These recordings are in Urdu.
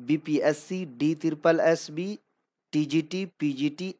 BPSC, DSSB, TGT, PGT,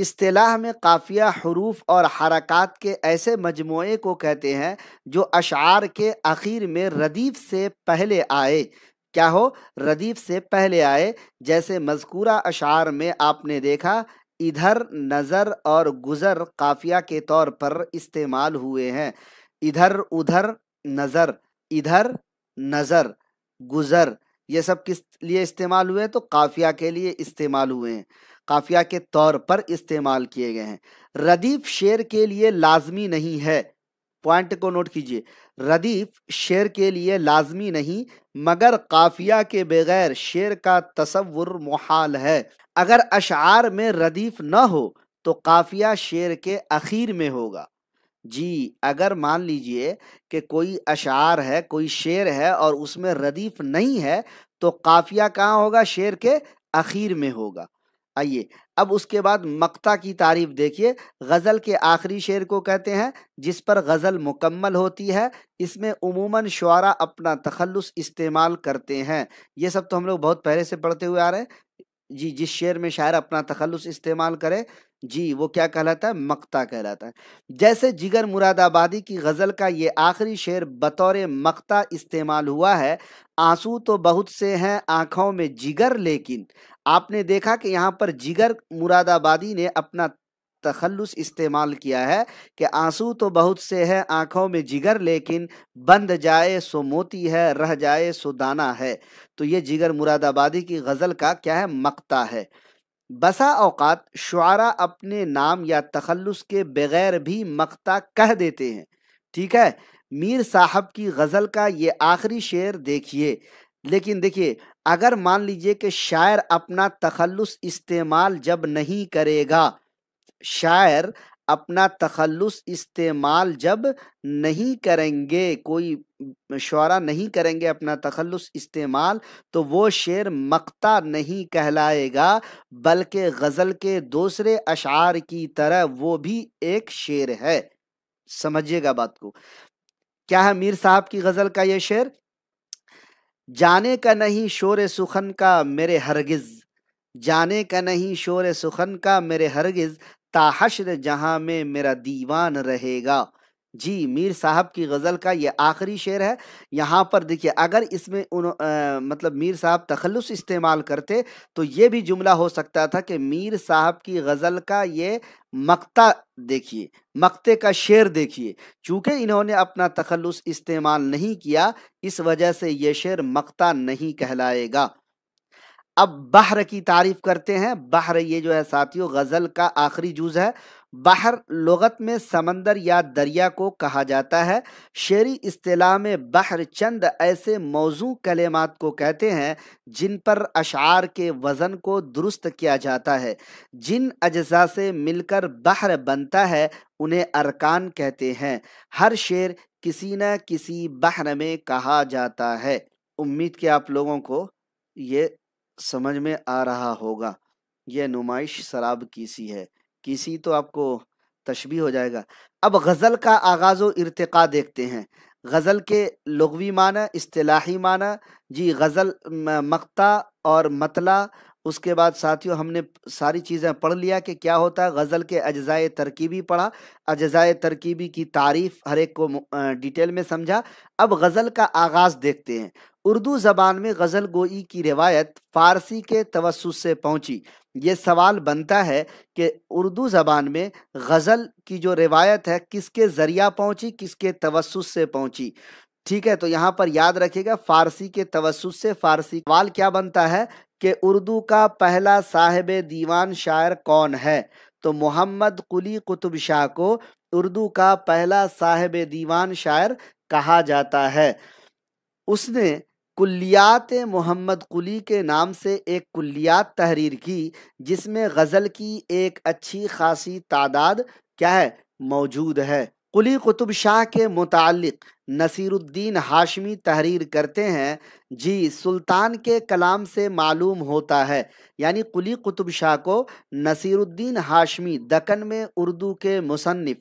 اصطلاح میں قافیہ حروف اور حرکات کے ایسے مجموعے کو کہتے ہیں جو اشعار کے اخیر میں ردیف سے پہلے آئے، کیا ہو، ردیف سے پہلے آئے، جیسے مذکورہ اشعار میں آپ نے دیکھا ادھر، نظر اور گزر قافیہ کے طور پر استعمال ہوئے ہیں۔ ادھر، ادھر، نظر، ادھر، نظر، گزر، یہ سب کس لیے استعمال ہوئے ہیں؟ تو قافیہ کے لیے استعمال ہوئے ہیں، قافیہ کے طور پر استعمال کیے گئے ہیں۔ ردیف شعر کے لیے لازمی نہیں ہے، پوائنٹ کو نوٹ کیجئے، ردیف شعر کے لیے لازمی نہیں، مگر قافیہ کے بغیر شعر کا تصور محال ہے۔ اگر اشعار میں ردیف نہ ہو تو قافیہ شعر کے اخیر میں ہوگا۔ جی، اگر مان لیجئے کہ کوئی اشعار ہے، کوئی شعر ہے اور اس میں ردیف نہیں ہے تو قافیہ کہاں ہوگا؟ شعر کے اخیر میں ہوگا۔ آئیے اب اس کے بعد مقطع کی تعریف دیکھیے۔ غزل کے آخری شعر کو کہتے ہیں جس پر غزل مکمل ہوتی ہے۔ اس میں عموماً شعراء اپنا تخلص استعمال کرتے ہیں۔ یہ سب تو ہم لوگ بہت پہلے سے پڑھتے ہوئے آ رہے ہیں۔ جی، جس شعر میں شاعر اپنا تخلص استعمال کرے، جی وہ کیا کہلاتا ہے؟ مقطع کہلاتا ہے۔ جیسے جگر مراد آبادی کی غزل کا یہ آخری شعر بطور مقطع استعمال ہوا ہے، آنسو تو بہت سے ہیں آنکھوں میں جگر، لیکن آپ نے دیکھا کہ یہاں پر جگر مراد آبادی نے اپنا تخلص استعمال کیا ہے کہ آنسو تو بہت سے ہیں آنکھوں میں جگر، لیکن بند جائے سو موتی ہے، رہ جائے سو دانا ہے۔ تو یہ جگر مراد آبادی کی غزل کا کیا ہے؟ مقطع ہے۔ بسا اوقات شعراء اپنے نام یا تخلص کے بغیر بھی مقطع کہہ دیتے ہیں، ٹھیک ہے۔ میر صاحب کی غزل کا یہ آخری شعر دیکھیے، لیکن دیکھیے اگر مان لیجئے کہ شاعر اپنا تخلص استعمال جب نہیں کرے گا، شاعر اپنا تخلص استعمال جب نہیں کریں گے، کوئی شعراء نہیں کریں گے اپنا تخلص استعمال، تو وہ شعر مقطع نہیں کہلائے گا، بلکہ غزل کے دوسرے اشعار کی طرح وہ بھی ایک شعر ہے۔ سمجھیے گا بات کو۔ کیا ہے میر صاحب کی غزل کا یہ شعر؟ جانے کا نہیں شور سخن کا میرے ہرگز، جانے کا نہیں شور سخن کا میرے ہرگز، تا حشر جہاں میں میرا دیوان رہے گا۔ جی، میر صاحب کی غزل کا یہ آخری شعر ہے۔ یہاں پر دیکھیے اگر اس میں مطلب میر صاحب تخلص استعمال کرتے تو یہ بھی جملہ ہو سکتا تھا کہ میر صاحب کی غزل کا یہ مقطع دیکھیے، مقطع کا شعر دیکھیے۔ چونکہ انہوں نے اپنا تخلص استعمال نہیں کیا، اس وجہ سے یہ شعر مقطع نہیں کہلائے گا۔ اب بحر کی تعریف کرتے ہیں۔ بحر یہ جو ہے ساتھیوں غزل کا آخری جز ہے۔ بحر لغت میں سمندر یا دریا کو کہا جاتا ہے۔ شعری اصطلاح میں بحر چند ایسے موزوں کلمات کو کہتے ہیں جن پر اشعار کے وزن کو درست کیا جاتا ہے۔ جن اجزاء سے مل کر بحر بنتا ہے انہیں ارکان کہتے ہیں۔ ہر شعر کسی نہ کسی بحر میں کہا جاتا ہے۔ امید کہ آپ لوگوں کو یہ سمجھ میں آ رہا ہوگا۔ یہ نمائش سراب کیسی ہے، کیسی تو آپ کو تشبیہ ہو جائے گا۔ اب غزل کا آغاز و ارتقاء دیکھتے ہیں۔ غزل کے لغوی معنی، اصطلاحی معنی، جی غزل مقطع اور مطلع۔ اس کے بعد ساتھیوں ہم نے ساری چیزیں پڑھ لیا کہ کیا ہوتا ہے غزل کے اجزائے ترکیبی پڑھا، اجزائے ترکیبی کی تعریف ہر ایک کو ڈیٹیل میں سمجھا۔ اب غزل کا آغاز دیکھتے ہیں۔ اردو زبان میں غزل گوئی کی روایت فارسی کے توسط سے پہنچی۔ یہ سوال بنتا ہے کہ اردو زبان میں غزل کی جو روایت ہے کس کے ذریعہ پہنچی، کس کے توسط سے پہنچی؟ ٹھیک ہے، تو یہاں پر یاد رکھے گا فارسی کے توسط سے۔ فارسی سوال کیا بنتا ہے کہ اردو کا پہلا صاحب دیوان شاعر کون ہے؟ تو محمد قلی قطب شاہ کو اردو کا پہلا صاحب دیوان شاعر کہا جاتا ہے۔ اس نے کلیات محمد قلی کے نام سے ایک کلیات تحریر کی جس میں غزل کی ایک اچھی خاصی تعداد کیا ہے؟ موجود ہے۔ قلی قطب شاہ کے متعلق نصیر الدین ہاشمی تحریر کرتے ہیں، جی سلطان کے کلام سے معلوم ہوتا ہے، یعنی قلی قطب شاہ کو نصیر الدین ہاشمی دکن میں اردو کے مصنف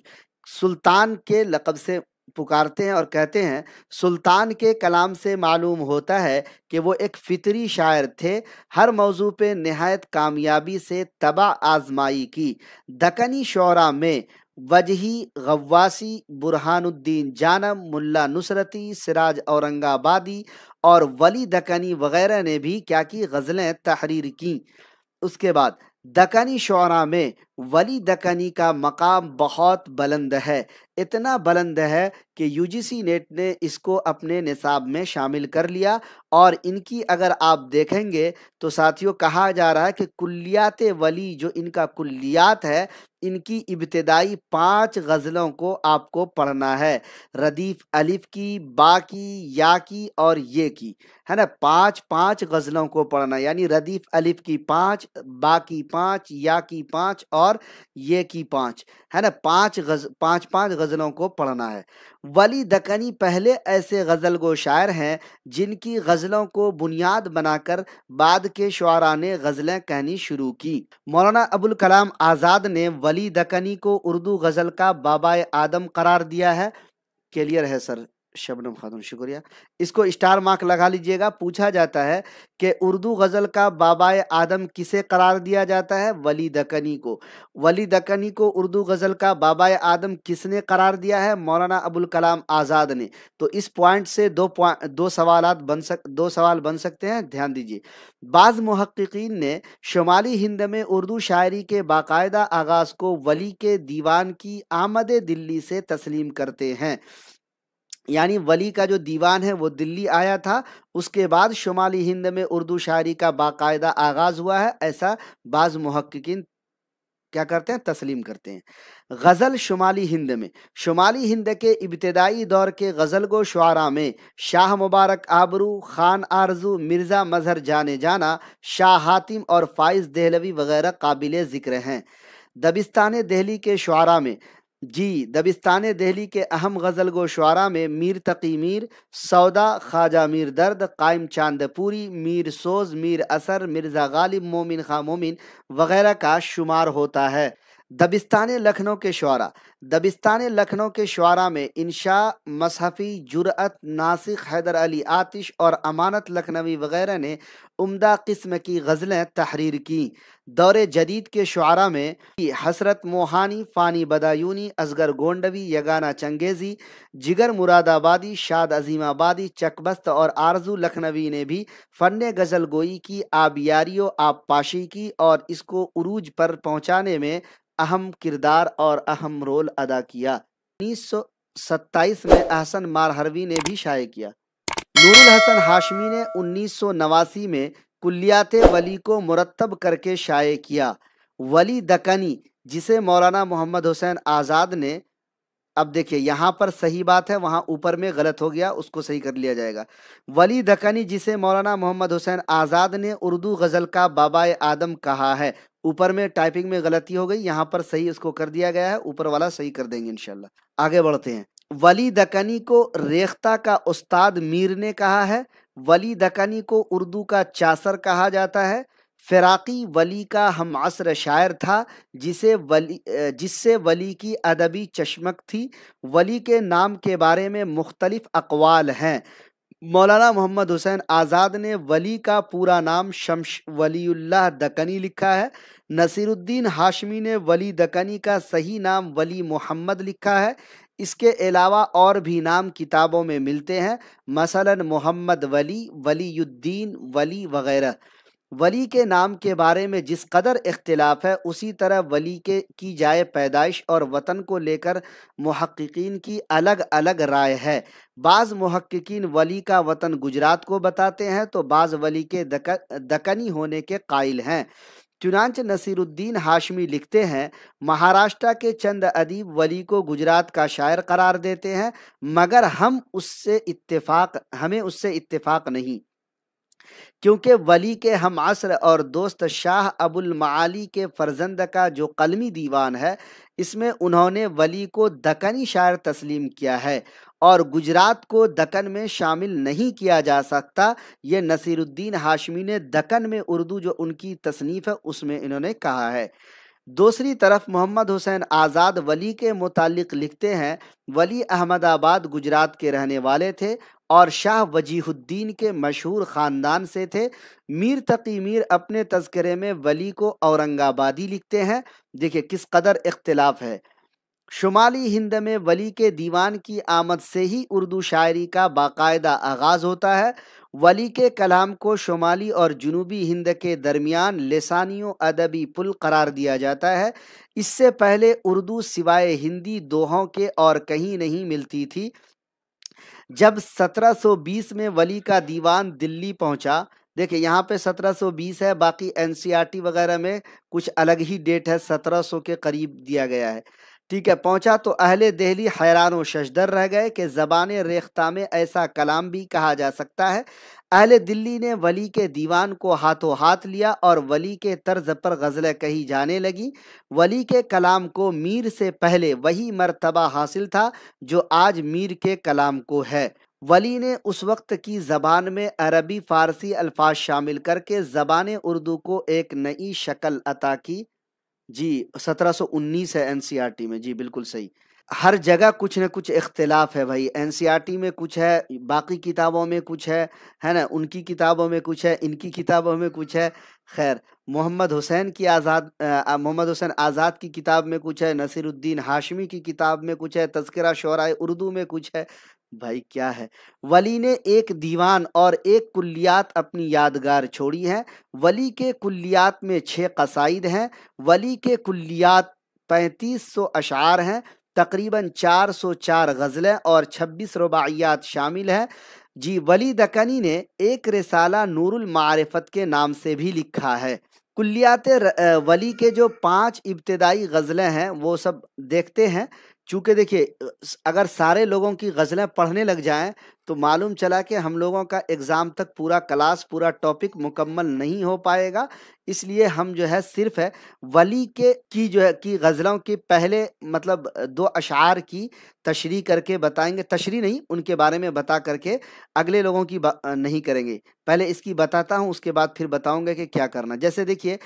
سلطان کے لقب سے پکارتے ہیں اور کہتے ہیں سلطان کے کلام سے معلوم ہوتا ہے کہ وہ ایک فطری شاعر تھے، ہر موضوع پہ نہایت کامیابی سے طبع آزمائی کی۔ دکنی شعراء میں وجہی، غواسی، برہان الدین جانم، ملا نصرتی، سراج اورنگ آبادی اور ولی دکنی وغیرہ نے بھی کیا کی، غزلیں تحریر کیں۔ اس کے بعد دکنی شعراء میں ولی دکنی کا مقام بہت بلند ہے، اتنا بلند ہے کہ یو جی سی نیٹ نے اس کو اپنے نصاب میں شامل کر لیا، اور ان کی اگر آپ دیکھیں گے تو ساتھیوں کہا جا رہا ہے کہ کلیات ولی جو ان کا کلیات ہے، ان کی ابتدائی 5 غزلوں کو آپ کو پڑھنا ہے، ردیف الف کی، با کی، یا کی اور یہ کی، ہے نا، 5 غزلوں کو پڑھنا، یعنی ردیف الف کی 5، با کی 5، یا کی 5 اور یہ کی 5، ہے نا، 5 غزلوں کو پڑھنا ہے۔ ولی دکنی پہلے ایسے غزل گو شاعر ہیں جن کی غزلوں کو بنیاد بنا کر بعد کے شعراء نے غزلیں کہنی شروع کی۔ مولانا ابوالکلام آزاد نے ولی دکنی کو اردو غزل کا بابائے آدم قرار دیا ہے۔ کلیئر ہے سر شبنم خاتون، شکریہ۔ اس کو اسٹار مارک لگا لیجئے گا۔ پوچھا جاتا ہے کہ اردو غزل کا بابائے آدم کسے قرار دیا جاتا ہے؟ ولی دکنی کو۔ ولی دکنی کو اردو غزل کا بابائے آدم کس نے قرار دیا ہے؟ مولانا ابوالکلام آزاد نے۔ تو اس پوائنٹ سے دو سوال بن سکتے ہیں، دھیان دیجیے۔ بعض محققین نے شمالی ہند میں اردو شاعری کے باقاعدہ آغاز کو ولی کے دیوان کی آمد دلی سے تسلیم کرتے ہیں، یعنی ولی کا جو دیوان ہے وہ دلی آیا تھا، اس کے بعد شمالی ہند میں اردو شاعری کا باقاعدہ آغاز ہوا ہے، ایسا بعض محققین کیا کرتے ہیں، تسلیم کرتے ہیں۔ غزل شمالی ہند میں، شمالی ہند کے ابتدائی دور کے غزل گو شعراء میں شاہ مبارک آبرو، خان آرزو، مرزا مظہر جانے جانا، شاہ حاتم اور فائز دہلوی وغیرہ قابل ذکر ہیں۔ دبستان دہلی کے شعراء میں دبستان دہلی کے اہم غزل گو شعراء میں میر تقی میر، سودا، خواجہ میر درد، قائم چاند پوری، میر سوز، میر اثر، مرزا غالب، مومن خاں مومن وغیرہ کا شمار ہوتا ہے۔ دبستان لکھنؤ کے شعراء میں انشاء، مصحفی، جرأت، ناسخ، حیدر علی آتش اور امانت لکھنوی وغیرہ نے عمدہ قسم کی غزلیں تحریر کی۔ دور جدید کے شعراء میں حسرت موہانی، فانی بدایونی، اصغر گونڈوی، یگانہ چنگیزی، جگر مراد آبادی، شاد عظیم آبادی، چک بست اور آرزو لکھنوی نے بھی فن غزل گوئی کی آبیاری و آب پاشی کی اور اس کو عروج پر پہنچانے میں اہم کردار اور اہم رول ادا کیا۔ 1927 میں احسن مارہروی نے بھی شائع کیا۔ نور الحسن ہاشمی نے 1989 میں کلیات ولی کو مرتب کر کے شائع کیا۔ ولی دکنی جسے مولانا محمد حسین آزاد نے، اب دیکھیے یہاں پر صحیح بات ہے، وہاں اوپر میں غلط ہو گیا، اس کو صحیح کر لیا جائے گا۔ ولی دکنی جسے مولانا محمد حسین آزاد نے اردو غزل کا بابائے آدم کہا ہے، اوپر میں ٹائپنگ میں غلطی ہو گئی، یہاں پر صحیح اس کو کر دیا گیا ہے، اوپر والا صحیح کر دیں گے انشاءاللہ۔ آگے بڑھتے ہیں۔ ولی دکنی کو ریختہ کا استاد میر نے کہا ہے۔ ولی دکنی کو اردو کا چاصر کہا جاتا ہے۔ فراقی ولی کا ہم عصر شاعر تھا جس سے ولی کی ادبی چشمک تھی۔ ولی کے نام کے بارے میں مختلف اقوال ہیں۔ مولانا محمد حسین آزاد نے ولی کا پورا نام شمش ولی اللہ دکنی لکھا ہے۔ نصیر الدین ہاشمی نے ولی دکنی کا صحیح نام ولی محمد لکھا ہے۔ اس کے علاوہ اور بھی نام کتابوں میں ملتے ہیں، مثلا محمد ولی، ولی الدین ولی وغیرہ۔ ولی کے نام کے بارے میں جس قدر اختلاف ہے، اسی طرح ولی کی جائے پیدائش اور وطن کو لے کر محققین کی الگ الگ رائے ہے۔ بعض محققین ولی کا وطن گجرات کو بتاتے ہیں تو بعض ولی کے دکنی ہونے کے قائل ہیں۔ چنانچہ نصیر الدین ہاشمی لکھتے ہیں، مہاراشٹر کے چند ادیب ولی کو گجرات کا شاعر قرار دیتے ہیں، مگر ہمیں اس سے اتفاق نہیں، کیونکہ ولی کے ہم عصر اور دوست شاہ ابو المعالی کے فرزند کا جو قلمی دیوان ہے، اس میں انہوں نے ولی کو دکنی شاعر تسلیم کیا ہے اور گجرات کو دکن میں شامل نہیں کیا جا سکتا۔ یہ نصیر الدین ہاشمی نے دکن میں اردو جو ان کی تصنیف ہے اس میں انہوں نے کہا ہے۔ دوسری طرف محمد حسین آزاد ولی کے متعلق لکھتے ہیں، ولی احمد آباد گجرات کے رہنے والے تھے اور شاہ وجیہ الدین کے مشہور خاندان سے تھے۔ میر تقی میر اپنے تذکرے میں ولی کو اورنگ آبادی لکھتے ہیں۔ دیکھیں کس قدر اختلاف ہے۔ شمالی ہند میں ولی کے دیوان کی آمد سے ہی اردو شاعری کا باقاعدہ آغاز ہوتا ہے۔ ولی کے کلام کو شمالی اور جنوبی ہند کے درمیان لسانی و ادبی پل قرار دیا جاتا ہے۔ اس سے پہلے اردو سوائے ہندی دوہوں کے اور کہیں نہیں ملتی تھی۔ جب 1720 میں ولی کا دیوان دلی پہنچا، دیکھیں یہاں پہ 1720 ہے، باقی NCERT وغیرہ میں کچھ الگ ہی ڈیٹ ہے، 1700 کے قریب دیا گیا ہے، ٹھیک ہے۔ پہنچا تو اہل دہلی حیران و ششدر رہ گئے کہ زبان ریختہ میں ایسا کلام بھی کہا جا سکتا ہے۔ اہل دلی نے ولی کے دیوان کو ہاتھوں ہاتھ لیا اور ولی کے طرز پر غزلیں کہی جانے لگی۔ ولی کے کلام کو میر سے پہلے وہی مرتبہ حاصل تھا جو آج میر کے کلام کو ہے۔ ولی نے اس وقت کی زبان میں عربی فارسی الفاظ شامل کر کے زبان اردو کو ایک نئی شکل عطا کی۔ جی 1719 ہے NCERT میں، جی بالکل صحیح۔ ہر جگہ کچھ نہ کچھ اختلاف ہے بھائی، NCERT میں کچھ ہے، باقی کتابوں میں کچھ ہے نا، ان کی کتابوں میں کچھ ہے، ان کی کتابوں میں کچھ ہے۔ خیر، محمد حسین آزاد کی کتاب میں کچھ ہے، نصیر الدین ہاشمی کی کتاب میں کچھ ہے، تذکرہ شعراء اردو میں کچھ ہے۔ بھائی کیا ہے؟ ولی نے ایک دیوان اور ایک کلیات اپنی یادگار چھوڑی ہیں۔ ولی کے کلیات میں 6 قصائد ہیں۔ ولی کے کلیات 3500 اشعار ہیں، تقریباً 404 غزلیں اور 26 رباعیات شامل ہیں۔ جی ولی دکنی نے ایک رسالہ نور المعرفت کے نام سے بھی لکھا ہے۔ کلیات ولی کے جو 5 ابتدائی غزلیں ہیں وہ سب دیکھتے ہیں۔ چونکہ دیکھیے اگر سارے لوگوں کی غزلیں پڑھنے لگ جائیں تو معلوم چلا کہ ہم لوگوں کا ایگزام تک پورا کلاس پورا ٹاپک مکمل نہیں ہو پائے گا، اس لیے ہم جو ہے صرف ولی کی غزلوں کے پہلے مطلب 2 اشعار کی تشریح کر کے بتائیں گے، تشریح نہیں ان کے بارے میں بتا کر کے اگلے لوگوں کی نہیں کریں گے، پہلے اس کی بتاتا ہوں اس کے بعد پھر بتاؤں گا کہ کیا کرنا۔ جیسے دیکھیے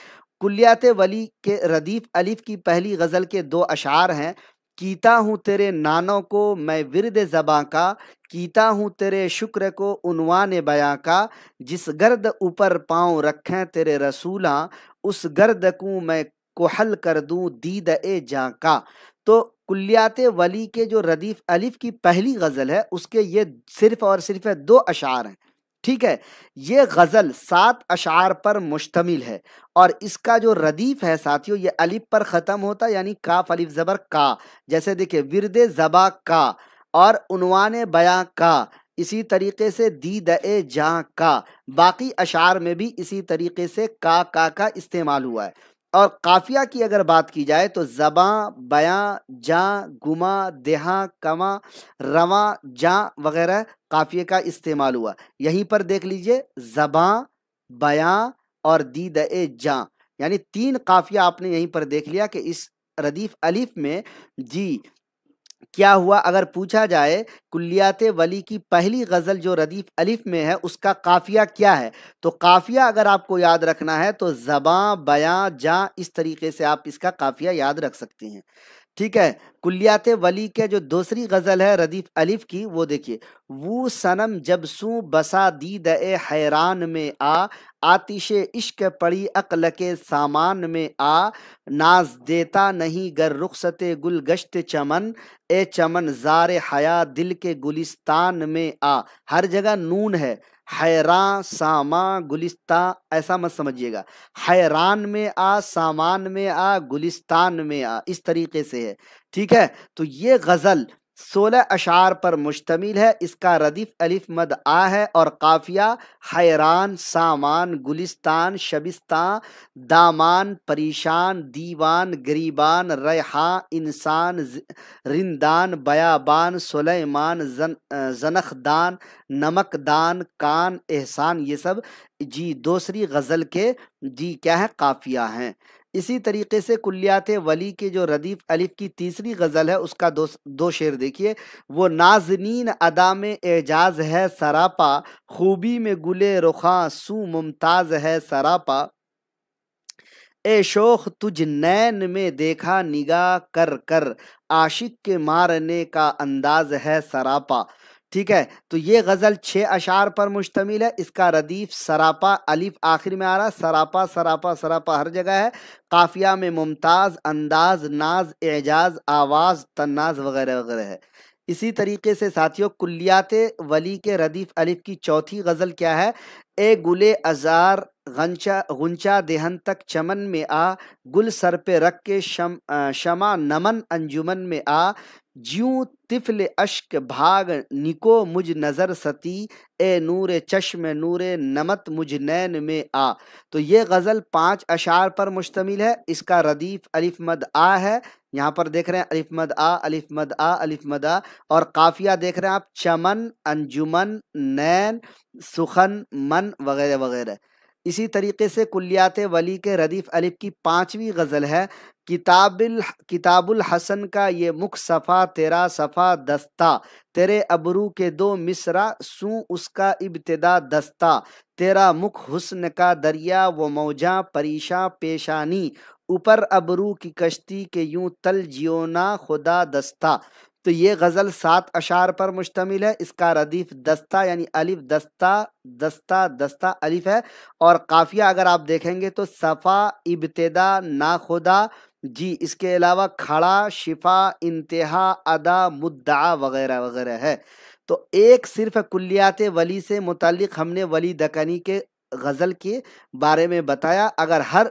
کلیات ولی کے ردیف الف کی پہلی غزل کے 2 اشعار ہیں، کیتا ہوں تیرے نانوں کو میں ورد زباں کا، کیتا ہوں تیرے شکر کو عنوان بیاں کا، جس گرد اوپر پاؤں رکھیں تیرے رسولاں، اس گرد کو میں کوحل کر دوں دید اے جاں کا۔ تو کلیات ولی کے جو ردیف الف کی پہلی غزل ہے اس کے یہ صرف اور صرف 2 اشعار ہیں، ٹھیک ہے۔ یہ غزل 7 اشعار پر مشتمل ہے اور اس کا جو ردیف ہے ساتھیوں یہ الف پر ختم ہوتا یعنی کاف الف زبر کا، جیسے دیکھیں ورد زبا کا اور عنوان بیاں کا، اسی طریقے سے دید اے جاں کا، باقی اشعار میں بھی اسی طریقے سے کا استعمال ہوا ہے۔ اور قافیہ کی اگر بات کی جائے تو زباں، بیاں، جاں، گما، دہاں، کما، رواں، جاں وغیرہ قافیے کا استعمال ہوا۔ یہیں پر دیکھ لیجئے زباں، بیاں اور دید اے جاں، یعنی 3 قافیہ آپ نے یہیں پر دیکھ لیا کہ اس ردیف الف میں جی کیا ہوا۔ اگر پوچھا جائے کلیات ولی کی پہلی غزل جو ردیف الف میں ہے اس کا قافیہ کیا ہے، تو قافیہ اگر آپ کو یاد رکھنا ہے تو زباں، بیاں، جاں، اس طریقے سے آپ اس کا قافیہ یاد رکھ سکتے ہیں، ٹھیک ہے۔ کلیات ولی کے جو دوسری غزل ہے ردیف الف کی وہ دیکھیے، وہ صنم جب سوں بسا دید اے حیران میں آتش عشق پڑی عقل کے سامان میں ناز دیتا نہیں گر رخصت گل گشت چمن، اے چمن زار حیا دل کے گلستان میں ہر جگہ نون ہے، حیران، سامان، گلستان ایسا مت سمجھیے گا، حیران میں سامان میں گلستان میں اس طریقے سے ہے، ٹھیک ہے۔ تو یہ غزل 16 اشعار پر مشتمل ہے، اس کا ردیف الف مد ہے اور قافیہ حیران، سامان، گلستان، شبستان، دامان، پریشان، دیوان، گریبان، ریحاں، انسان، رندان، بیابان، سلیمان، زنخدان، نمکدان، کان، احسان، یہ سب جی دوسری غزل کے جی کیا ہے قافیہ ہیں۔ اسی طریقے سے کلیات ولی کے جو ردیف الف کی تیسری غزل ہے اس کا 2 شعر دیکھیے، وہ نازنین ادا میں اعجاز ہے سراپا، خوبی میں گلے رخاں سو ممتاز ہے سراپا، اے شوخ تجھ نین میں دیکھا نگاہ کر کر، عاشق کے مارنے کا انداز ہے سراپا۔ ٹھیک ہے، تو یہ غزل 6 اشعار پر مشتمل ہے۔ اس کا ردیف سراپا، الف آخر میں آ رہا، سراپا سراپا سراپا ہر جگہ ہے۔ قافیہ میں ممتاز، انداز، ناز، اعجاز، آواز، تناز وغیرہ وغیرہ ہے۔ اسی طریقے سے ساتھیوں کلیات ولی کے ردیف الف کی چوتھی غزل کیا ہے؟ اے گلے ازار غنچہ دہن تک چمن میں آ، گل سر پہ رکھ کے شمع نمن انجمن میں آ، جیوں طفل اشک بھاگ نکو مجھ نظر ستی، اے نور چشم نور نمت مجھ نین میں آ۔ تو یہ غزل 5 اشعار پر مشتمل ہے۔ اس کا ردیف الف مد آ ہے، یہاں پر دیکھ رہے ہیں الف مد آ الف مد آ الف مد آ، اور قافیہ دیکھ رہے ہیں آپ، چمن، انجمن، نین، سخن، من وغیرہ وغیرہ۔ اسی طریقے سے کلیات ولی کے ردیف الف کی 5ویں غزل ہے، کتاب الحسن کا یہ مکھ صفا تیرا صفا دستہ، تیرے ابرو کے 2 مصرع سوں اس کا ابتدا دستہ، تیرا مکھ حسن کا دریا وہ موجاں پریشاں پیشانی، اوپر ابرو کی کشتی کے یوں تل جیونا خدا دستہ۔ تو یہ غزل 7 اشعار پر مشتمل ہے۔ اس کا ردیف دستہ یعنی الف دستہ دستہ دستہ الف ہے، اور قافیہ اگر آپ دیکھیں گے تو صفا، ابتدا، ناخدا، جی اس کے علاوہ کھڑا، شفا، انتہا، ادا، مدعا وغیرہ وغیرہ ہے۔ تو ایک صرف کلیات ولی سے متعلق ہم نے ولی دکنی کے غزل کے بارے میں بتایا۔ اگر ہر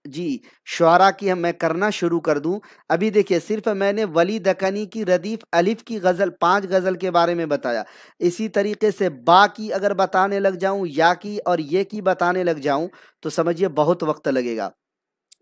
جی شعراء کی میں کرنا شروع کر دوں، ابھی دیکھیے صرف میں نے ولی دکنی کی ردیف الف کی غزل 5 غزل کے بارے میں بتایا، اسی طریقے سے با کی اگر بتانے لگ جاؤں، یا کی اور یہ کی بتانے لگ جاؤں تو سمجھیے بہت وقت لگے گا۔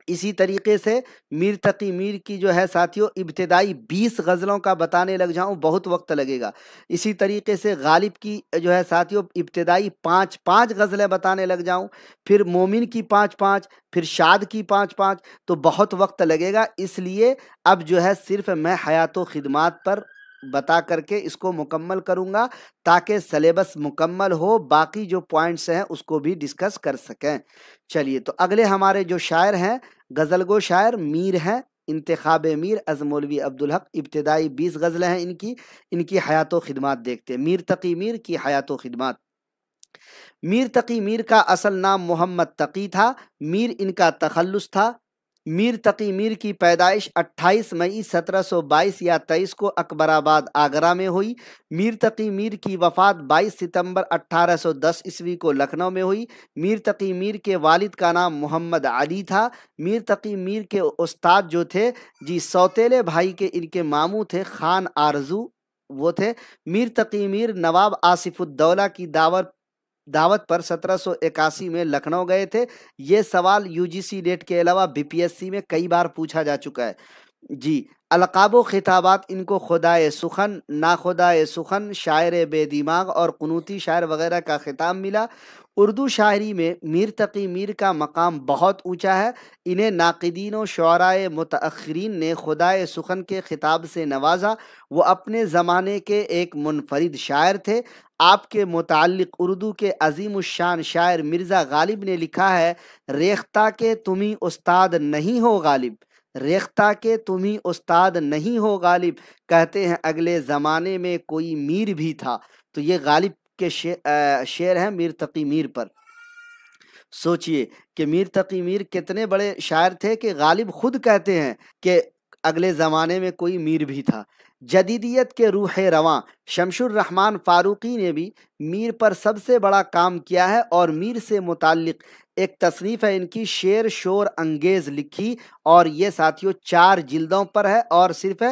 اسی طریقے سے میر تقی میر کی جو ہے ساتھیوں ابتدائی 20 غزلوں کا بتانے لگ جاؤں بہت وقت لگے گا۔ اسی طریقے سے غالب کی جو ہے ساتھیوں ابتدائی 5 غزلیں بتانے لگ جاؤں، پھر مومن کی 5 پھر شاد کی 5 تو بہت وقت لگے گا۔ اس لیے اب جو ہے صرف میں حیات و خدمات پر بتا کر کے اس کو مکمل کروں گا، تاکہ سلیبس مکمل ہو، باقی جو پوائنٹس ہیں اس کو بھی ڈسکس کر سکیں۔ چلیے تو اگلے ہمارے جو شاعر ہیں، غزل گو شاعر میر ہیں، انتخاب میر از مولوی عبدالحق، ابتدائی 20 غزلیں ہیں ان کی حیات و خدمات دیکھتے ہیں۔ میر تقی میر کی حیات و خدمات۔ میر تقی میر کا اصل نام محمد تقی تھا، میر ان کا تخلص تھا۔ میر تقی میر کی پیدائش 28 مئی 1722 یا 23 کو اکبر آباد آگرہ میں ہوئی۔ میر تقی میر کی وفات 22 ستمبر 1810 عیسوی کو لکھنؤ میں ہوئی۔ میر تقی میر کے والد کا نام محمد علی تھا۔ میر تقی میر کے استاد جو تھے جی سوتیلے بھائی کے ان کے ماموں تھے خان آرزو، وہ تھے۔ میر تقی میر نواب آصف الدولہ کی دعوت پر 1781 میں لکھنؤ گئے تھے۔ یہ سوال UGC نیٹ کے علاوہ BPSC میں کئی بار پوچھا جا چکا ہے جی۔ القاب و خطابات ان کو خدائے سخن، ناخدائے سخن، شاعر بے دماغ اور قنوتی شاعر وغیرہ کا خطاب ملا۔ اردو شاعری میں میر تقی میر کا مقام بہت اونچا ہے۔ انہیں ناقدین و شعرائے متأخرین نے خدائے سخن کے خطاب سے نوازا۔ وہ اپنے زمانے کے ایک منفرد شاعر تھے۔ آپ کے متعلق اردو کے عظیم الشان شاعر مرزا غالب نے لکھا ہے، ریختہ کے تمہیں استاد نہیں ہو غالب، ریختہ کے تمہیں استاد نہیں ہو غالب، کہتے ہیں اگلے زمانے میں کوئی میر بھی تھا۔ تو یہ غالب کے شعر ہیں میر تقی میر پر۔ سوچئے کہ میر تقی میر کتنے بڑے شاعر تھے کہ غالب خود کہتے ہیں کہ اگلے زمانے میں کوئی میر بھی تھا۔ جدیدیت کے روح رواں شمس الرحمن فاروقی نے بھی میر پر سب سے بڑا کام کیا ہے، اور میر سے متعلق ایک تصنیف ہے ان کی شعر شور انگیز لکھی، اور یہ ساتھیوں 4 جلدوں پر ہے اور صرف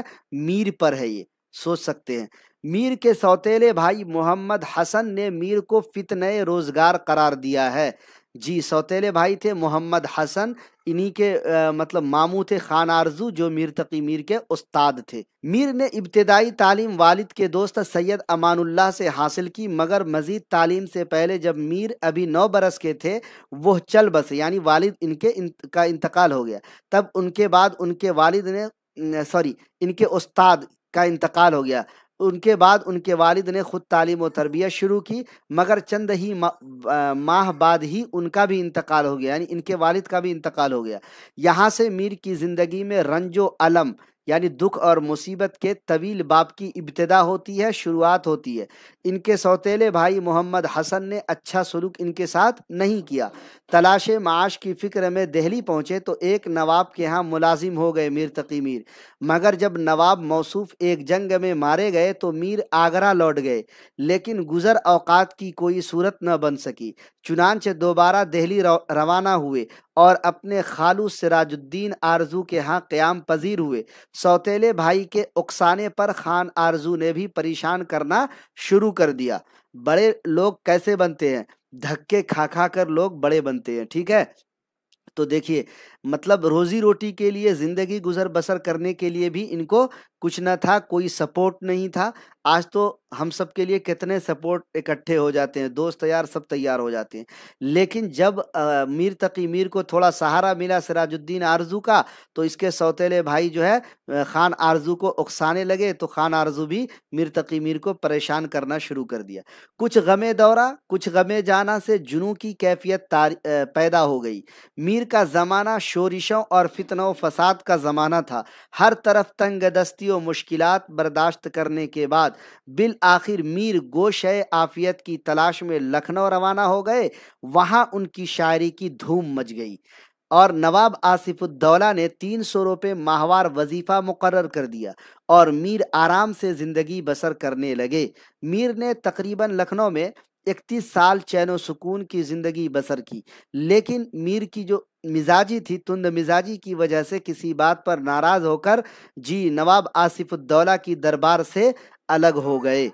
میر پر ہے۔ یہ سوچ سکتے ہیں۔ میر کے سوتیلے بھائی محمد حسن نے میر کو فتنہ روزگار قرار دیا ہے۔ جی سوتیلے بھائی تھے محمد حسن، انہی کے مطلب ماموں تھے خان آرزو جو میر تقی میر کے استاد تھے۔ میر نے ابتدائی تعلیم والد کے دوست سید امان اللہ سے حاصل کی، مگر مزید تعلیم سے پہلے جب میر ابھی 9 برس کے تھے وہ چل بسے، یعنی والد کا انتقال ہو گیا، تب ان کے بعد ان کے والد نے ان کے استاد کا انتقال ہو گیا، ان کے بعد ان کے والد نے خود تعلیم و تربیت شروع کی، مگر چند ہی ماہ بعد ہی ان کا بھی انتقال ہو گیا، یعنی ان کے والد کا بھی انتقال ہو گیا۔ یہاں سے میر کی زندگی میں رنج و الم یعنی دکھ اور مصیبت کے طویل باب کی ابتدا ہوتی ہے، شروعات ہوتی ہے۔ ان کے سوتیلے بھائی محمد حسن نے اچھا سلوک ان کے ساتھ نہیں کیا۔ تلاش معاش کی فکر میں دہلی پہنچے تو ایک نواب کے ہاں ملازم ہو گئے میر تقی میر، مگر جب نواب موصوف ایک جنگ میں مارے گئے تو میر آگرہ لوٹ گئے، لیکن گزر اوقات کی کوئی صورت نہ بن سکی۔ چنانچہ دوبارہ دہلی روانہ ہوئے اور اپنے خالو سراج الدین آرزو کے ہاں قیام پذیر ہوئے۔ سوتیلے بھائی کے اکسانے پر خان آرزو نے بھی پریشان کرنا شروع کر دیا۔ بڑے لوگ کیسے بنتے ہیں؟ دھکے کھا کھا کر لوگ بڑے بنتے ہیں، ٹھیک ہے؟ تو دیکھیے، مطلب روزی روٹی کے لیے، زندگی گزر بسر کرنے کے لیے بھی ان کو کچھ نہ تھا، کوئی سپورٹ نہیں تھا۔ آج تو ہم سب کے لیے کتنے سپورٹ اکٹھے ہو جاتے ہیں، دوست یار سب تیار ہو جاتے ہیں، لیکن جب میر تقی میر کو تھوڑا سہارا ملا سراج الدین آرزو کا، تو اس کے سوتیلے بھائی جو ہے خان آرزو کو اکسانے لگے، تو خان آرزو بھی میر تقی میر کو پریشان کرنا شروع کر دیا۔ کچھ غمے دورہ کچھ غمے جانا سے جنوں کی کیفیت پیدا ہو گئی۔ میر کا زمانہ شورشوں اور فتنہ و فساد کا زمانہ تھا۔ ہر طرف تنگ دستی و مشکلات برداشت کرنے کے بعد بالآخر میر گوشۂ عافیت کی تلاش میں لکھنؤ روانہ ہو گئے۔ وہاں ان کی شاعری کی دھوم مچ گئی اور نواب آصف الدولہ نے 300 روپے ماہوار وظیفہ مقرر کر دیا اور میر آرام سے زندگی بسر کرنے لگے۔ میر نے تقریباً لکھنؤ میں 31 سال چین و سکون کی زندگی بسر کی، لیکن میر کی جو مزاجی تھی، تند مزاجی کی وجہ سے کسی بات پر ناراض ہو کر نواب آصف الدولہ کی دربار سے الگ ہو گئے۔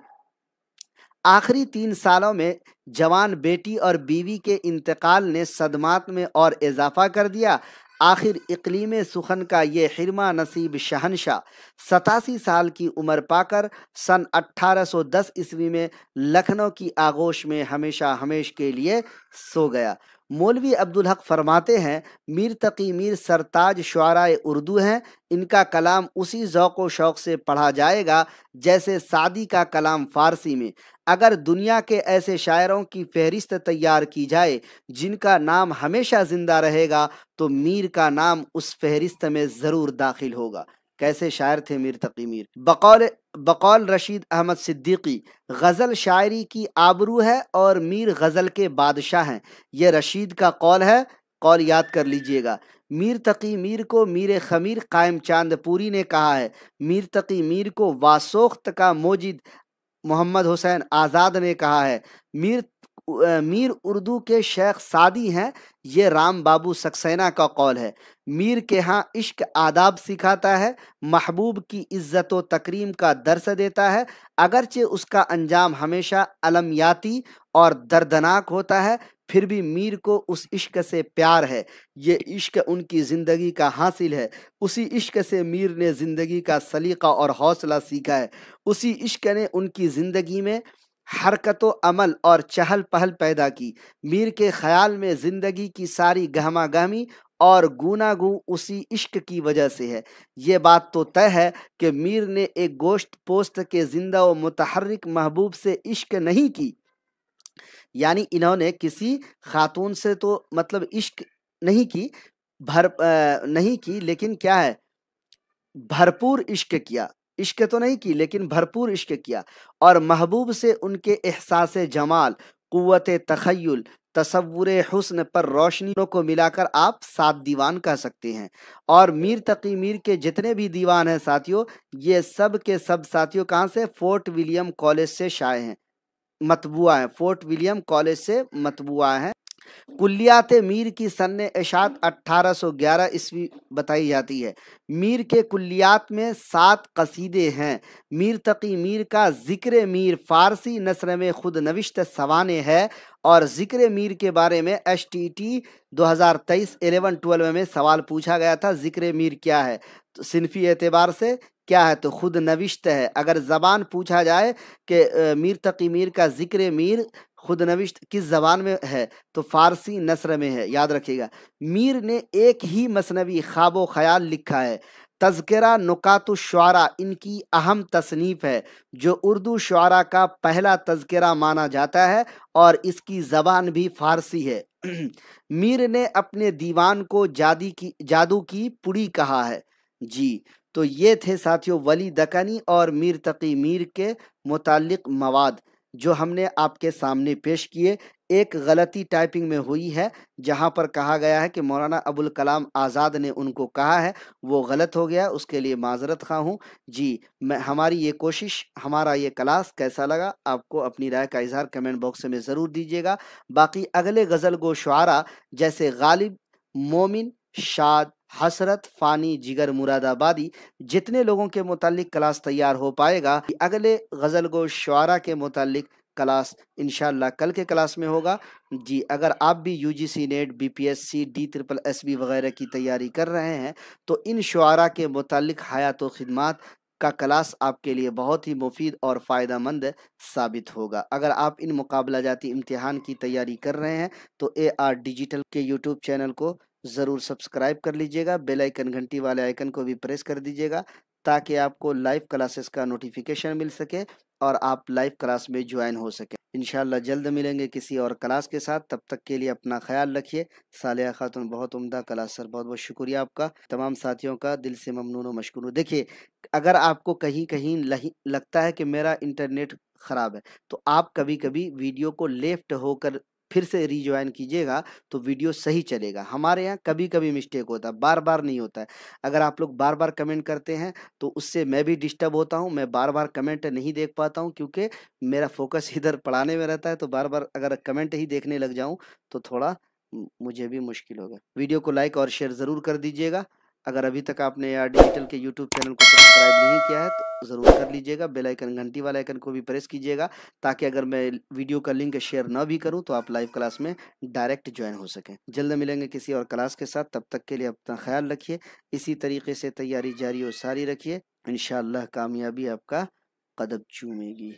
آخری 3 سالوں میں جوان بیٹی اور بیوی کے انتقال نے صدمات میں اور اضافہ کر دیا۔ آخر اقلیم سخن کا یہ حرمہ نصیب شہنشاہ 87 سال کی عمر پا کر سن 1810 عیسوی میں لکھنؤ کی آغوش میں ہمیشہ ہمیش کے لیے سو گیا۔ مولوی عبدالحق فرماتے ہیں، میر تقی میر سرتاج شعرائے اردو ہیں۔ ان کا کلام اسی ذوق و شوق سے پڑھا جائے گا جیسے سعدی کا کلام فارسی میں۔ اگر دنیا کے ایسے شاعروں کی فہرست تیار کی جائے جن کا نام ہمیشہ زندہ رہے گا تو میر کا نام اس فہرست میں ضرور داخل ہوگا۔ کیسے شاعر تھے میر تقی میر؟ بقول رشید احمد صدیقی، غزل شاعری کی آبرو ہے اور میر غزل کے بادشاہ ہیں۔ یہ رشید کا قول ہے، قول یاد کر لیجئے گا۔ میر تقی میر کو میر خمیر قائم چاند پوری نے کہا ہے۔ میر تقی میر کو واسوخت کا موجد محمد حسین آزاد نے کہا ہے۔ میر اردو کے شیخ سعدی ہیں، یہ رام بابو سکسینہ کا قول ہے۔ میر کے ہاں عشق آداب سکھاتا ہے، محبوب کی عزت و تکریم کا درس دیتا ہے، اگرچہ اس کا انجام ہمیشہ المیاتی اور دردناک ہوتا ہے، پھر بھی میر کو اس عشق سے پیار ہے۔ یہ عشق ان کی زندگی کا حاصل ہے۔ اسی عشق سے میر نے زندگی کا سلیقہ اور حوصلہ سیکھا ہے۔ اسی عشق نے ان کی زندگی میں حرکت و عمل اور چہل پہل پیدا کی۔ میر کے خیال میں زندگی کی ساری گہما گہمی اور گونا گو اسی عشق کی وجہ سے ہے۔ یہ بات تو طے ہے کہ میر نے ایک گوشت پوست کے زندہ و متحرک محبوب سے عشق نہیں کی، یعنی انہوں نے کسی خاتون سے تو مطلب عشق نہیں کی لیکن کیا ہے، بھرپور عشق کیا۔ عشق تو نہیں کی لیکن بھرپور عشق کیا، اور محبوب سے ان کے احساس جمال، قوت تخیل، تصور حسن پر روشنی کو ملا کر آپ 7 دیوان کہہ سکتے ہیں۔ اور میر تقی میر کے جتنے بھی دیوان ہیں ساتھیوں، یہ سب کے سب ساتھیوں کہاں سے؟ فورٹ ولیم کالج سے شائع ہیں، مطبوعہ ہیں، فورٹ ولیم کالج سے مطبوعہ ہیں۔ کلیات میر کی سن اشاعت 1811 عیسوی بتائی جاتی ہے۔ میر کے کلیات میں 7 قصیدے ہیں۔ میر تقی میر کا ذکر میر فارسی نثر میں خود نوشت سوانح ہے، اور ذکر میر کے بارے میں STT 2023 11-12 میں سوال پوچھا گیا تھا، ذکر میر کیا ہے؟ تو صنفی اعتبار سے کیا ہے؟ تو خود نوشت ہے۔ اگر زبان پوچھا جائے کہ میر تقی میر کا ذکر میر خود نوشت کس زبان میں ہے تو فارسی نثر میں ہے، یاد رکھیے گا۔ میر نے ایک ہی مثنوی خواب و خیال لکھا ہے۔ تذکرہ نکات الشعراء ان کی اہم تصنیف ہے جو اردو شعراء کا پہلا تذکرہ مانا جاتا ہے اور اس کی زبان بھی فارسی ہے۔ میر نے اپنے دیوان کو جادو کی پڑی کہا ہے۔ جی تو یہ تھے ساتھیوں ولی دکنی اور میر تقی میر کے متعلق مواد جو ہم نے آپ کے سامنے پیش کیے۔ ایک غلطی ٹائپنگ میں ہوئی ہے، جہاں پر کہا گیا ہے کہ مولانا ابوالکلام آزاد نے ان کو کہا ہے، وہ غلط ہو گیا، اس کے لیے معذرت خواہ ہوں۔ جی ہماری یہ کوشش، ہمارا یہ کلاس کیسا لگا آپ کو اپنی رائے کا اظہار کمنٹ باکس میں ضرور دیجیے گا۔ باقی اگلے غزل گو شعراء جیسے غالب، مومن، شاد، حسرت، فانی، جگر مراد آبادی، جتنے لوگوں کے متعلق کلاس تیار ہو پائے گا، اگلے غزل گو شعراء کے متعلق کلاس انشاءاللہ کل کے کلاس میں ہوگا۔ جی اگر آپ بھی U G C NET, B P S C, DSSB وغیرہ کی تیاری کر رہے ہیں تو ان شعراء کے متعلق حیات و خدمات کا کلاس آپ کے لیے بہت ہی مفید اور فائدہ مند ثابت ہوگا۔ اگر آپ ان مقابلہ جاتی امتحان کی تیاری کر رہے ہیں تو AR ڈیجیٹل کے یوٹیوب چینل کو ضرور سبسکرائب کر لیجئے گا، بیل آئیکن گھنٹی والے آئیکن کو بھی پریس کر دیجئے گا تاکہ آپ کو لائیو کلاسز کا نوٹیفیکیشن مل سکے اور آپ لائیو کلاس میں جوائن ہو سکیں۔ انشاءاللہ جلد ملیں گے کسی اور کلاس کے ساتھ، تب تک کے لیے اپنا خیال رکھیے۔ صالحہ خاتون بہت عمدہ کلاس سر، بہت بہت شکریہ آپ کا، تمام ساتھیوں کا دل سے ممنون و مشکور ہوں۔ دیکھیے اگر آپ کو کہیں کہیں لگتا ہے کہ میرا انٹرنیٹ خراب ہے تو آپ کبھی کبھی ویڈیو کو لیفٹ ہو کر پھر سے ری جوائن کیجیے گا تو ویڈیو صحیح چلے گا۔ ہمارے یہاں کبھی کبھی مسٹیک ہوتا ہے، بار بار نہیں ہوتا ہے۔ اگر آپ لوگ بار بار کمنٹ کرتے ہیں تو اس سے میں بھی ڈسٹرب ہوتا ہوں، میں بار بار کمنٹ نہیں دیکھ پاتا ہوں کیونکہ میرا فوکس ادھر پڑھانے میں رہتا ہے، تو بار بار اگر کمنٹ ہی دیکھنے لگ جاؤں تو تھوڑا مجھے بھی مشکل ہوگا۔ ویڈیو کو لائک اور شیئر ضرور کر دیجیے گا۔ اگر ابھی تک آپ نے AR ڈیجیٹل کے یوٹیوب چینل کو سبسکرائب نہیں کیا ہے تو ضرور کر لیجیے گا، بیل آئیکن گھنٹی والا آئیکن کو بھی پریس کیجیے گا تاکہ اگر میں ویڈیو کا لنک شیئر نہ بھی کروں تو آپ لائیو کلاس میں ڈائریکٹ جوائن ہو سکیں۔ جلد ملیں گے کسی اور کلاس کے ساتھ، تب تک کے لیے اپنا خیال رکھیے، اسی طریقے سے تیاری جاری و ساری رکھیے، انشاءاللہ کامیابی آپ کا قدم چومے گی۔